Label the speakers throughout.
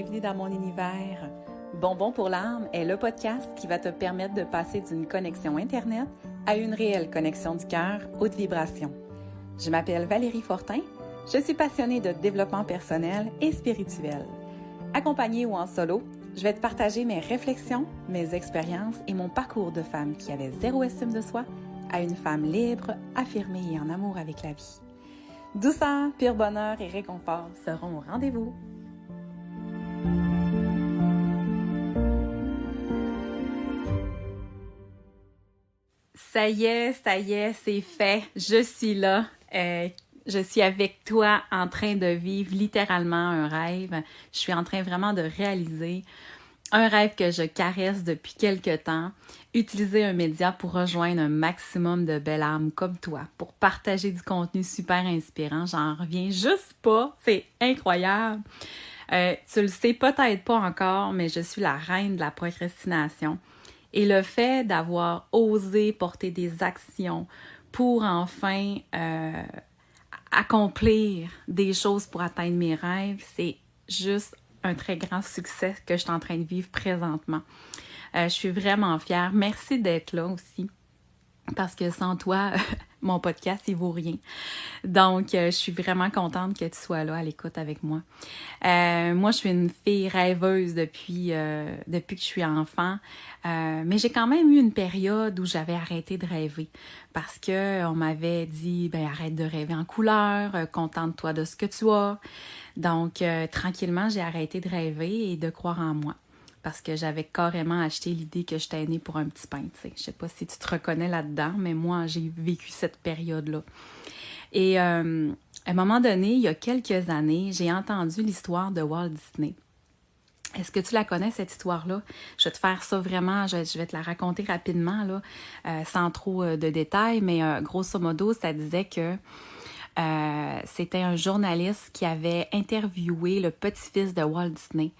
Speaker 1: bienvenue dans mon univers. Bonbon pour l'âme est le podcast qui va te permettre de passer d'une connexion Internet à une réelle connexion du cœur, haute vibration. Je m'appelle Valérie Fortin, je suis passionnée de développement personnel et spirituel. Accompagnée ou en solo, je vais te partager mes réflexions, mes expériences et mon parcours de femme qui avait zéro estime de soi à une femme libre, affirmée et en amour avec la vie. Douceur, pur bonheur et réconfort seront au rendez-vous. Ça y est, c'est fait. Je suis là. Je suis avec toi en train de vivre littéralement un rêve. Je suis en train vraiment de réaliser un rêve que je caresse depuis quelque temps. Utiliser un média pour rejoindre un maximum de belles âmes comme toi, pour partager du contenu super inspirant. J'en reviens juste pas. C'est incroyable. Tu le sais peut-être pas encore, mais je suis la reine de la procrastination. Et le fait d'avoir osé porter des actions pour enfin accomplir des choses pour atteindre mes rêves, c'est juste un très grand succès que je suis en train de vivre présentement. Je suis vraiment fière. Merci d'être là aussi, parce que sans toi, mon podcast, il vaut rien. Donc, je suis vraiment contente que tu sois là à l'écoute avec moi. Moi, je suis une fille rêveuse depuis que je suis enfant, mais j'ai quand même eu une période où j'avais arrêté de rêver parce que on m'avait dit, arrête de rêver en couleur, contente-toi de ce que tu as. Donc, tranquillement, j'ai arrêté de rêver et de croire en moi. Parce que j'avais carrément acheté l'idée que j'étais née pour un petit pain, tu sais. Je sais pas si tu te reconnais là-dedans, mais moi, j'ai vécu cette période-là. Et à un moment donné, il y a quelques années, j'ai entendu l'histoire de Walt Disney. Est-ce que tu la connais, cette histoire-là? Je vais te faire ça vraiment, je vais te la raconter rapidement, là, sans trop de détails, mais grosso modo, ça disait que c'était un journaliste qui avait interviewé le petit-fils de Walt Disney.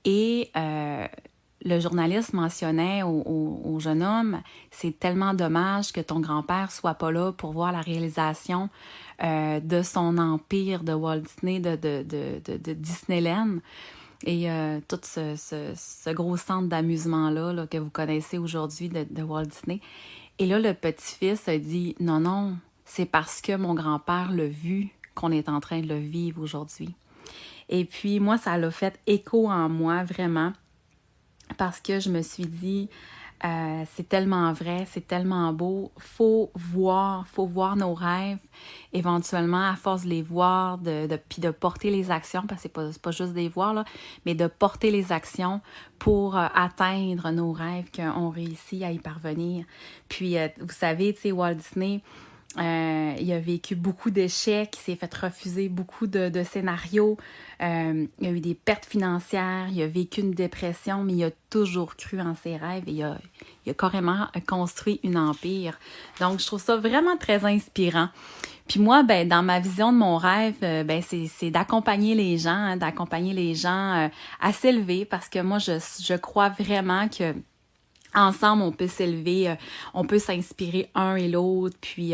Speaker 1: Et le journaliste mentionnait au jeune homme, c'est tellement dommage que ton grand-père soit pas là pour voir la réalisation de son empire de Walt Disney, de Disneyland. Et tout ce gros centre d'amusement-là là, que vous connaissez aujourd'hui de Walt Disney. Et là, le petit-fils a dit, non, c'est parce que mon grand-père l'a vu qu'on est en train de le vivre aujourd'hui. Et puis, moi, ça l'a fait écho en moi, vraiment, parce que je me suis dit, c'est tellement vrai, c'est tellement beau, faut voir nos rêves, éventuellement, à force de les voir, puis de porter les actions, parce que c'est pas juste des voir, là, mais de porter les actions pour atteindre nos rêves, qu'on réussit à y parvenir. Puis, vous savez, tu sais, Walt Disney, il a vécu beaucoup d'échecs, il s'est fait refuser beaucoup de scénarios, il a eu des pertes financières, il a vécu une dépression, mais il a toujours cru en ses rêves et il a carrément construit un empire. Donc, je trouve ça vraiment très inspirant. Puis moi, dans ma vision de mon rêve, c'est d'accompagner les gens, à s'élever, parce que moi, je crois vraiment que ensemble, on peut s'élever, on peut s'inspirer un et l'autre. Puis,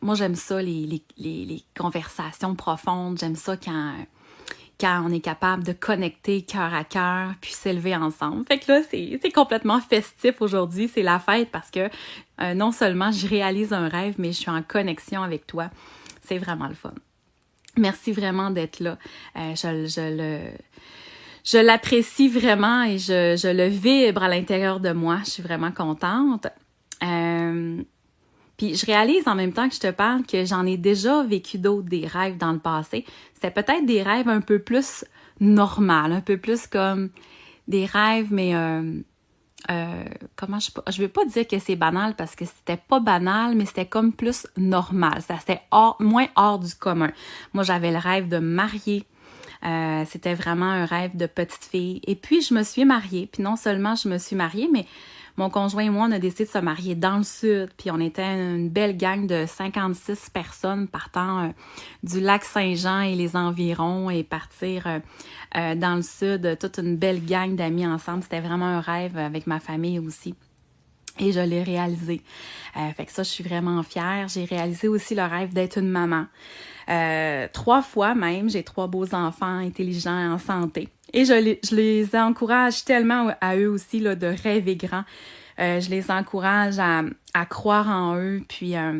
Speaker 1: moi, j'aime ça, les conversations profondes. J'aime ça quand on est capable de connecter cœur à cœur, puis s'élever ensemble. Fait que là, c'est complètement festif aujourd'hui. C'est la fête parce que non seulement je réalise un rêve, mais je suis en connexion avec toi. C'est vraiment le fun. Merci vraiment d'être là. Je l'apprécie vraiment et je le vibre à l'intérieur de moi. Je suis vraiment contente. Puis je réalise en même temps que je te parle que j'en ai déjà vécu d'autres, des rêves dans le passé. C'était peut-être des rêves un peu plus normaux, un peu plus comme des rêves, mais je veux pas dire que c'est banal parce que c'était pas banal, mais c'était comme plus normal. Ça, c'était moins hors du commun. Moi, j'avais le rêve de me marier. C'était vraiment un rêve de petite fille. Et puis, je me suis mariée. Puis non seulement je me suis mariée, mais mon conjoint et moi, on a décidé de se marier dans le sud. Puis on était une belle gang de 56 personnes partant du lac Saint-Jean et les environs et partir dans le sud. Toute une belle gang d'amis ensemble. C'était vraiment un rêve avec ma famille aussi. Et je l'ai réalisé. Fait que ça, je suis vraiment fière. J'ai réalisé aussi le rêve d'être une maman. 3 fois même, j'ai 3 beaux enfants intelligents et en santé. Et je les encourage tellement à eux aussi là, de rêver grand. Je les encourage à croire en eux, puis à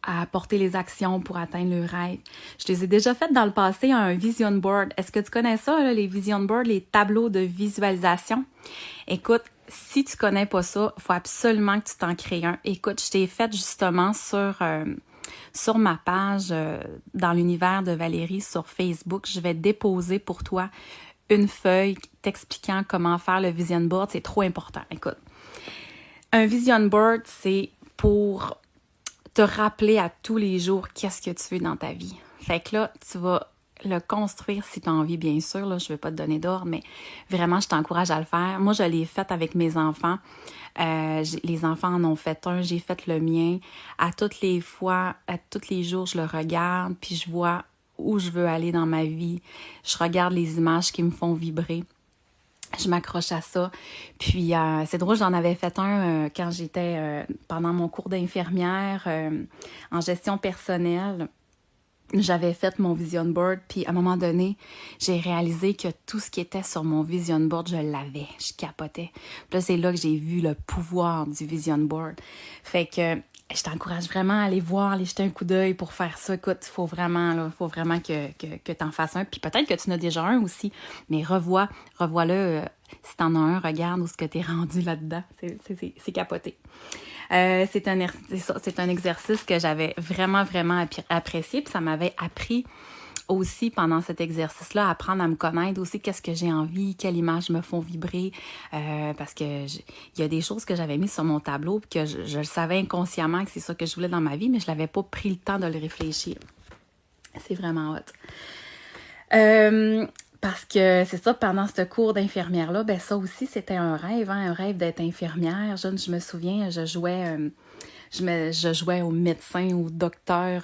Speaker 1: apporter les actions pour atteindre le rêve. Je les ai déjà faites dans le passé, un vision board. Est-ce que tu connais ça, là, les vision boards, les tableaux de visualisation? Écoute, si tu connais pas ça, il faut absolument que tu t'en crées un. Écoute, je t'ai fait justement sur ma page dans l'univers de Valérie sur Facebook. Je vais déposer pour toi une feuille t'expliquant comment faire le vision board. C'est trop important. Écoute, un vision board, c'est pour te rappeler à tous les jours qu'est-ce que tu veux dans ta vie. Fait que là, tu vas le construire si tu as envie, bien sûr. Là, je ne vais pas te donner d'ordre, mais vraiment, je t'encourage à le faire. Moi, je l'ai fait avec mes enfants. Les enfants en ont fait un, j'ai fait le mien. À toutes les fois, à tous les jours, je le regarde, puis je vois où je veux aller dans ma vie. Je regarde les images qui me font vibrer. Je m'accroche à ça. Puis, c'est drôle, j'en avais fait un quand j'étais pendant mon cours d'infirmière en gestion personnelle. J'avais fait mon vision board, puis à un moment donné, j'ai réalisé que tout ce qui était sur mon vision board, je l'avais. Je capotais. Puis là, c'est là que j'ai vu le pouvoir du vision board. Fait que je t'encourage vraiment à aller voir, aller jeter un coup d'œil pour faire ça. Écoute, il faut vraiment que tu en fasses un. Puis peut-être que tu en as déjà un aussi, mais revois-le. Si t'en as un, regarde où est-ce que t'es rendu là-dedans. C'est capoté. C'est un exercice que j'avais vraiment, vraiment apprécié. Puis ça m'avait appris aussi pendant cet exercice-là, à apprendre à me connaître aussi, qu'est-ce que j'ai envie, quelles images me font vibrer, parce que il y a des choses que j'avais mises sur mon tableau puis que je le savais inconsciemment que c'est ça que je voulais dans ma vie, mais je l'avais pas pris le temps de le réfléchir. C'est vraiment hot. Parce que c'est ça, pendant ce cours d'infirmière-là, ben ça aussi, c'était un rêve d'être infirmière. Je me souviens, je jouais au médecin, au docteur,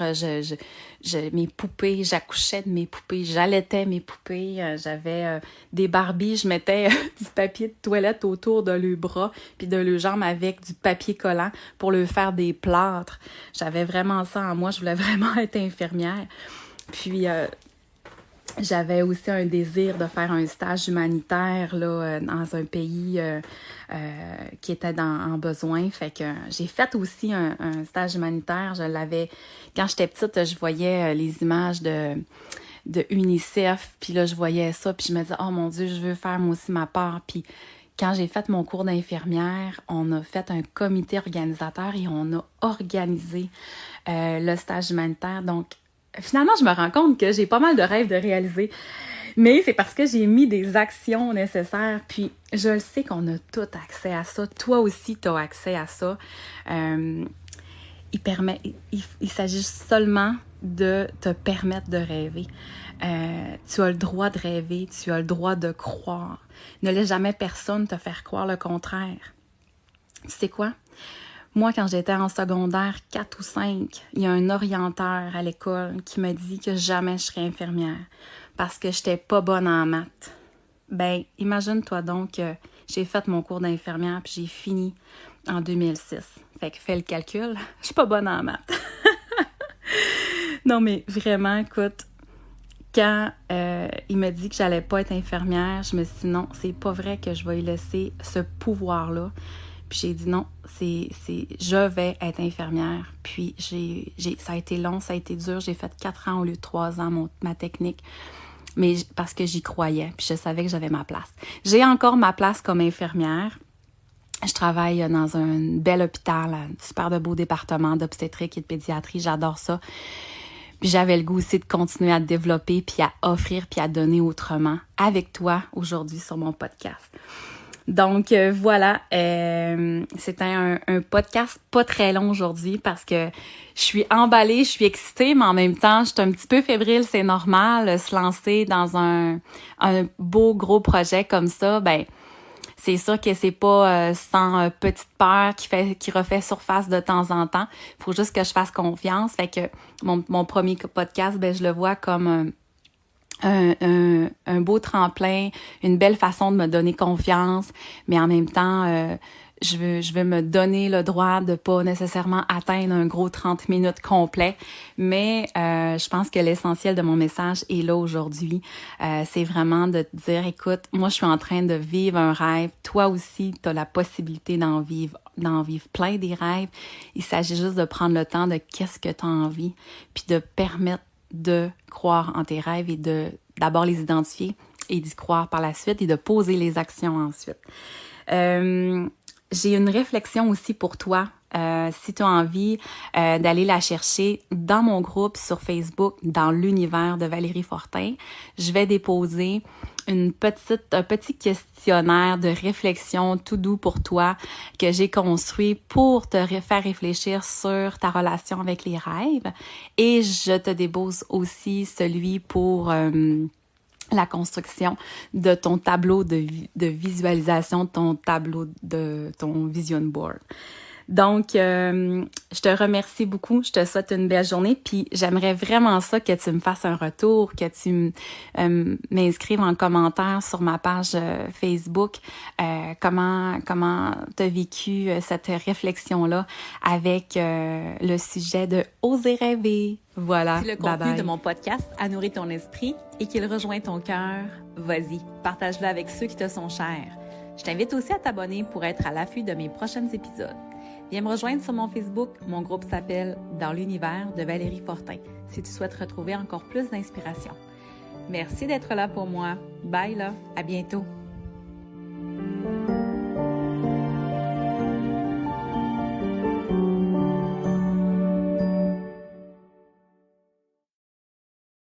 Speaker 1: mes poupées, j'accouchais de mes poupées, j'allaitais mes poupées, j'avais des Barbies, je mettais du papier de toilette autour de leurs bras puis de leurs jambes avec du papier collant pour leur faire des plâtres. J'avais vraiment ça en moi, je voulais vraiment être infirmière. Puis j'avais aussi un désir de faire un stage humanitaire là, dans un pays qui était en besoin. Fait que j'ai fait aussi un stage humanitaire. Quand j'étais petite, je voyais les images de UNICEF. Puis là, je voyais ça. Puis je me disais, oh mon Dieu, je veux faire moi aussi ma part. Puis quand j'ai fait mon cours d'infirmière, on a fait un comité organisateur et on a organisé le stage humanitaire. Donc, finalement, je me rends compte que j'ai pas mal de rêves de réaliser, mais c'est parce que j'ai mis des actions nécessaires, puis je le sais qu'on a tout accès à ça. Toi aussi, tu as accès à ça. Il s'agit seulement de te permettre de rêver. Tu as le droit de rêver, tu as le droit de croire. Ne laisse jamais personne te faire croire le contraire. Tu sais quoi? Moi, quand j'étais en secondaire 4 ou 5, il y a un orienteur à l'école qui m'a dit que jamais je serais infirmière parce que j'étais pas bonne en maths. Ben, imagine-toi donc que j'ai fait mon cours d'infirmière puis j'ai fini en 2006. Fait que fais le calcul, je suis pas bonne en maths. Non, mais vraiment, écoute, quand il m'a dit que j'allais pas être infirmière, je me suis dit non, c'est pas vrai que je vais lui laisser ce pouvoir-là. Puis j'ai dit non, je vais être infirmière. Puis ça a été long, ça a été dur. J'ai fait 4 ans au lieu de 3 ans ma technique. Mais parce que j'y croyais, puis je savais que j'avais ma place. J'ai encore ma place comme infirmière. Je travaille dans un bel hôpital, un super de beau département d'obstétrique et de pédiatrie. J'adore ça. Puis j'avais le goût aussi de continuer à développer, puis à offrir, puis à donner autrement avec toi aujourd'hui sur mon podcast. Donc voilà, c'était un podcast pas très long aujourd'hui parce que je suis emballée, je suis excitée, mais en même temps, je suis un petit peu fébrile, c'est normal, se lancer dans un beau gros projet comme ça, ben c'est sûr que c'est pas sans petite peur qui refait surface de temps en temps. Il faut juste que je fasse confiance. Fait que mon premier podcast, ben je le vois comme un beau tremplin, une belle façon de me donner confiance, mais en même temps, je veux me donner le droit de pas nécessairement atteindre un gros 30 minutes complet, mais je pense que l'essentiel de mon message est là aujourd'hui. C'est vraiment de te dire, écoute, moi je suis en train de vivre un rêve, toi aussi tu as la possibilité d'en vivre plein des rêves. Il s'agit juste de prendre le temps de qu'est-ce que tu as envie, puis de permettre de croire en tes rêves et de d'abord les identifier et d'y croire par la suite et de poser les actions ensuite. J'ai une réflexion aussi pour toi. Si tu as envie d'aller la chercher dans mon groupe sur Facebook, dans l'univers de Valérie Fortin, je vais déposer un petit questionnaire de réflexion tout doux pour toi que j'ai construit pour te faire réfléchir sur ta relation avec les rêves. Et je te dépose aussi celui pour la construction de ton tableau de visualisation, de ton vision board. Donc, je te remercie beaucoup. Je te souhaite une belle journée. Puis, j'aimerais vraiment ça que tu me fasses un retour, que tu m'inscrives en commentaire sur ma page Facebook. Comment t'as vécu cette réflexion-là avec le sujet de oser rêver. Voilà. Si le contenu de mon podcast a nourri ton esprit et qu'il rejoint ton cœur, vas-y, partage-le avec ceux qui te sont chers. Je t'invite aussi à t'abonner pour être à l'affût de mes prochains épisodes. Viens me rejoindre sur mon Facebook. Mon groupe s'appelle « Dans l'univers de Valérie Fortin » si tu souhaites retrouver encore plus d'inspiration. Merci d'être là pour moi. Bye là, à bientôt.